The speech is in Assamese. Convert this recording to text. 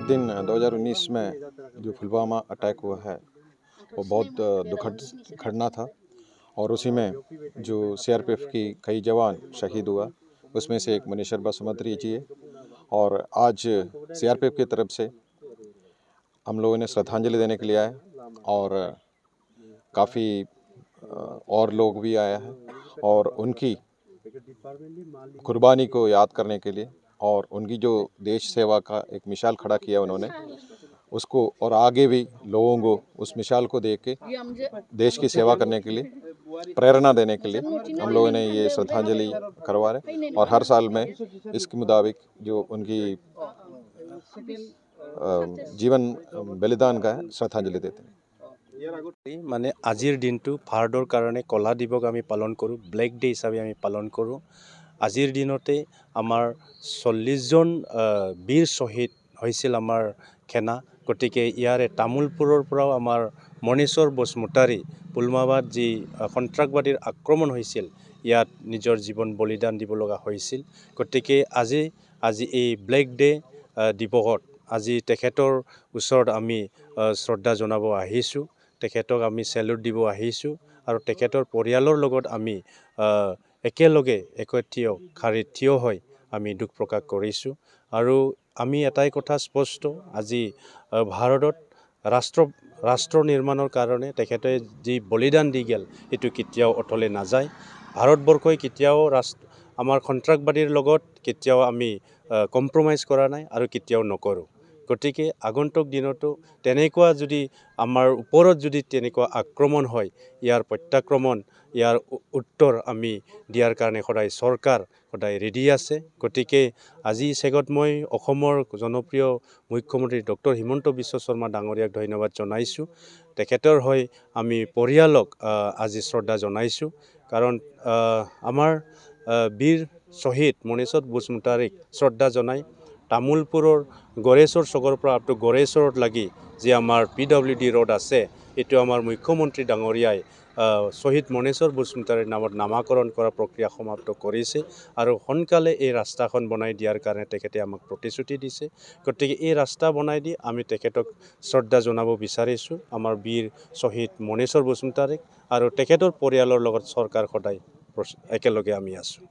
दिन 2019 में जो पुलवामा अटैक हुआ है वो बहुत दुखद घटना था और उसी में जो सीआरपीएफ की कई जवान शहीद हुआ, उसमें से एक मुनीश्वर बासुमत्री जी है। और आज सीआरपीएफ की तरफ से हम लोगों ने श्रद्धांजलि देने के लिए आए और काफ़ी और लोग भी आए हैं और उनकी कुर्बानी को याद करने के लिए और उनकी जो देश सेवा का एक मिसाल खड़ा किया उन्होंने, उसको और आगे भी लोगों को उस मिसाल को देख के देश की सेवा करने के लिए प्रेरणा देने के लिए हम लोगों ने ये श्रद्धांजलि करवा रहे और हर साल में इसके मुताबिक जो उनकी जीवन बलिदान का है श्रद्धांजलि देते हैं। মানে আজিৰ দিনটো ভাৰতৰ কাৰণে কলা দিৱস আমি পালন কৰোঁ, ব্লেক ডে হিচাপে আমি পালন কৰোঁ। আজিৰ দিনতে আমাৰ 40জন বীৰ শ্বহীদ হৈছিল আমাৰ সেনা। গতিকে ইয়াৰে তামোলপুৰৰ পৰাও আমাৰ মণীশ্বৰ বসুমতাৰী পুলৱামাত যি সন্ত্ৰাসবাদীৰ আক্ৰমণ হৈছিল, ইয়াত নিজৰ জীৱন বলিদান দিব লগা হৈছিল। গতিকে আজি এই ব্লেক ডে দিৱসত আজি তেখেতৰ ওচৰত আমি শ্ৰদ্ধা জনাব আহিছোঁ, তেখেতক আমি চেলুট দিব আহিছোঁ আৰু তেখেতৰ পৰিয়ালৰ লগত আমি একেলগে শাৰীত থিয় হৈ আমি দুখ প্ৰকাশ কৰিছোঁ। আৰু আমি এটাই কথা স্পষ্ট, আজি ভাৰতত ৰাষ্ট্ৰ নিৰ্মাণৰ কাৰণে তেখেতে যি বলিদান দি গ'ল সেইটো কেতিয়াও অথলে নাযায়। ভাৰতবৰ্ষই কেতিয়াও আমাৰ সন্ত্ৰাসবাদীৰ লগত কেতিয়াও আমি কম্প্ৰমাইজ কৰা নাই আৰু কেতিয়াও নকৰোঁ। গতিকে আগন্তুক দিনতো তেনেকুৱা যদি আমাৰ ওপৰত যদি তেনেকুৱা আক্ৰমণ হয়, ইয়াৰ প্ৰত্যাক্ৰমণ, ইয়াৰ উত্তৰ আমি দিয়াৰ কাৰণে চৰকাৰ সদায় ৰেডি আছে। গতিকে আজি চেগত মই অসমৰ জনপ্ৰিয় মুখ্যমন্ত্ৰী ডক্টৰ হিমন্ত বিশ্ব শৰ্মা ডাঙৰীয়াক ধন্যবাদ জনাইছোঁ। তেখেতৰ হৈ আমি পৰিয়ালক আজি শ্ৰদ্ধা জনাইছোঁ, কাৰণ আমাৰ বীৰ শ্বহীদ মণীশ্বৰ বসুমতাৰীক শ্ৰদ্ধা জনাই তামোলপুৰৰ গড়েশ্বৰ চকৰ পৰা আপ টু গড়েশ্বৰত লাগি যি আমাৰ PWD ৰোড আছে, এইটো আমাৰ মুখ্যমন্ত্ৰী ডাঙৰীয়াই শ্বহীদ মণীশ্বৰ বসুমতাৰীৰ নামত নামাকৰণ কৰা প্ৰক্ৰিয়া সমাপ্ত কৰিছে আৰু সোনকালে এই ৰাস্তাখন বনাই দিয়াৰ কাৰণে তেখেতে আমাক প্ৰতিশ্ৰুতি দিছে। গতিকে এই ৰাস্তা বনাই দি আমি তেখেতক শ্ৰদ্ধা জনাব বিচাৰিছোঁ, আমাৰ বীৰ শ্বহীদ মণীশ্বৰ বসুমতাৰীক, আৰু তেখেতৰ পৰিয়ালৰ লগত চৰকাৰ সদায় একেলগে আমি আছোঁ।